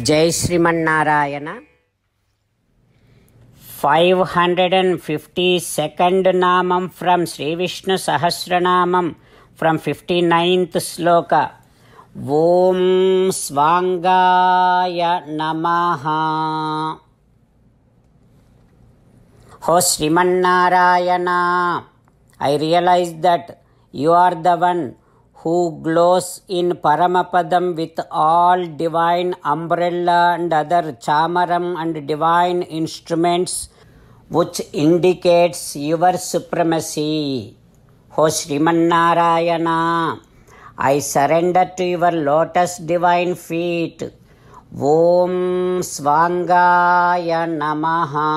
జై శ్రీమన్నారాయణ. 552nd నామం from Shri Vishnu Sahasranamam from 59th శ్లోక. ఓం స్వాంగాయ నమః. హో Srimannarayana, I realize that you are the one who glows in Paramapadam with all divine umbrella and other chamaram and divine instruments which indicates your supremacy. O Srimannarayana, I surrender to your lotus divine feet. Om Swangaya Namaha.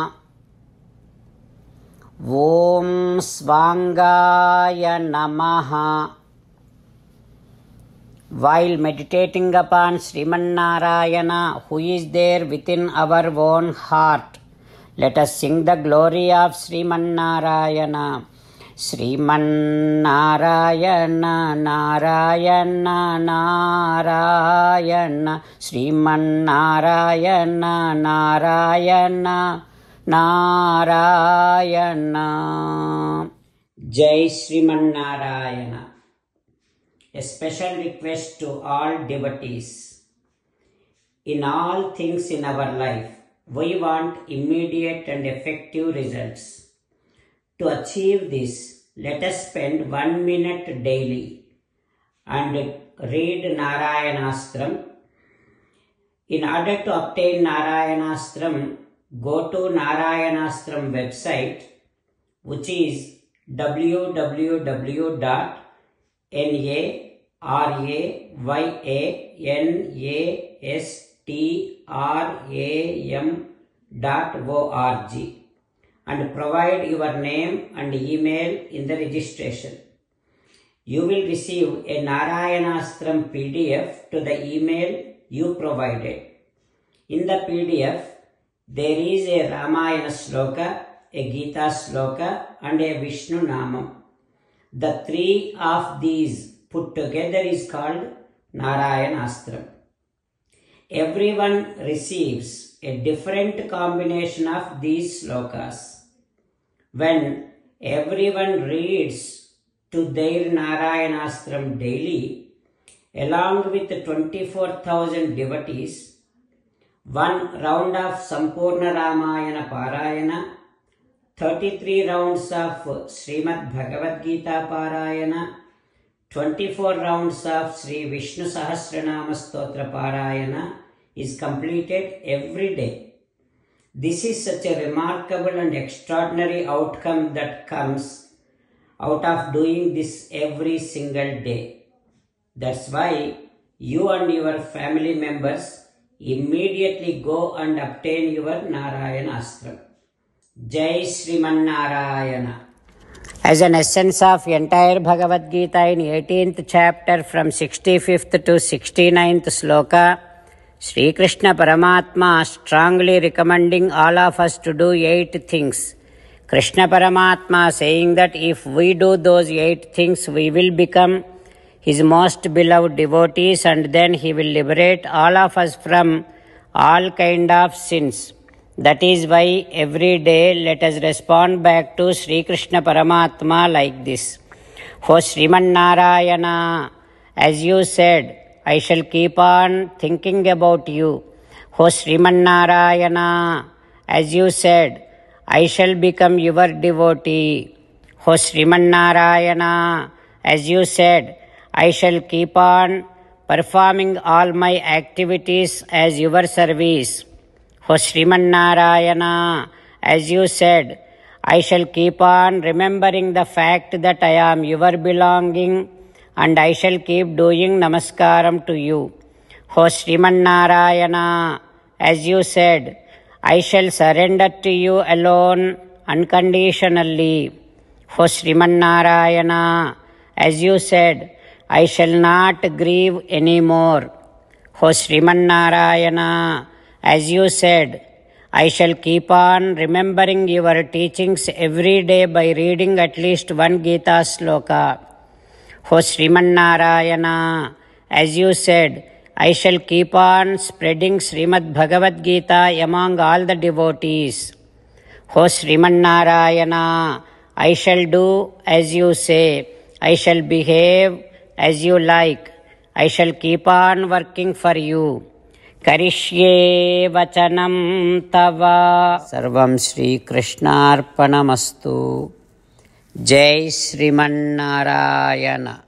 Om Swangaya Namaha. While meditating upon Srimannarayana, who is there within our own heart, let us sing the glory of Srimannarayana. Srimannarayana, Narayana, Narayana, Srimannarayana, Narayana, Narayana. Jai Srimannarayana. A special request to all devotees. In all things in our life, we want immediate and effective results. To achieve this, let us spend 1 minute daily and read Narayanastram. In order to obtain Narayanastram, go to Narayanastram website, which is www.narayanastram.org and provide your name and email in the registration. You will receive a Narayanastram PDF to the email you provided. In the PDF, there is a Ramayana Sloka, a Gita Sloka and a Vishnu Namam. The three of these put together is called Narayanastram. Everyone receives a different combination of these slokas. When everyone reads to their Narayanastram daily, along with 24,000 devotees, one round of Sampurna Ramayana Parayana, 33 rounds of Srimad Bhagavad Gita Parayana, 24 rounds of Sri Vishnu Sahasranama Stotra Parayana is completed every day. This is such a remarkable and extraordinary outcome that comes out of doing this every single day. That's why you and your family members immediately go and obtain your Narayanastram. Jai Srimannarayana. As an essence of entire Bhagavad Gita in 18th chapter from 65th to 69th sloka, Sri Krishna Paramatma strongly recommending all of us to do 8 things. Krishna Paramatma saying that if we do those 8 things, we will become his most beloved devotees and then he will liberate all of us from all kind of sins. That is why every day let us respond back to Sri Krishna Paramatma like this. O Srimannarayana, as you said, I shall keep on thinking about you. O Srimannarayana, as you said, I shall become your devotee. O Srimannarayana, as you said, I shall keep on performing all my activities as your service. O Srimannarayana, as you said, I shall keep on remembering the fact that I am your belonging and I shall keep doing namaskaram to you. O Srimannarayana, as you said, I shall surrender to you alone unconditionally. O Srimannarayana, as you said, I shall not grieve anymore. O Srimannarayana, as you said, I shall keep on remembering your teachings every day by reading at least 1 Gita sloka. O Srimannarayana, as you said, I shall keep on spreading Srimad Bhagavad Gita among all the devotees. O Sriman Narayana, I shall do as you say. I shall behave as you like. I shall keep on working for you. Karishye vachanam tava. Sarvam Shri Krishnarpanamastu. Jai Sriman Narayana.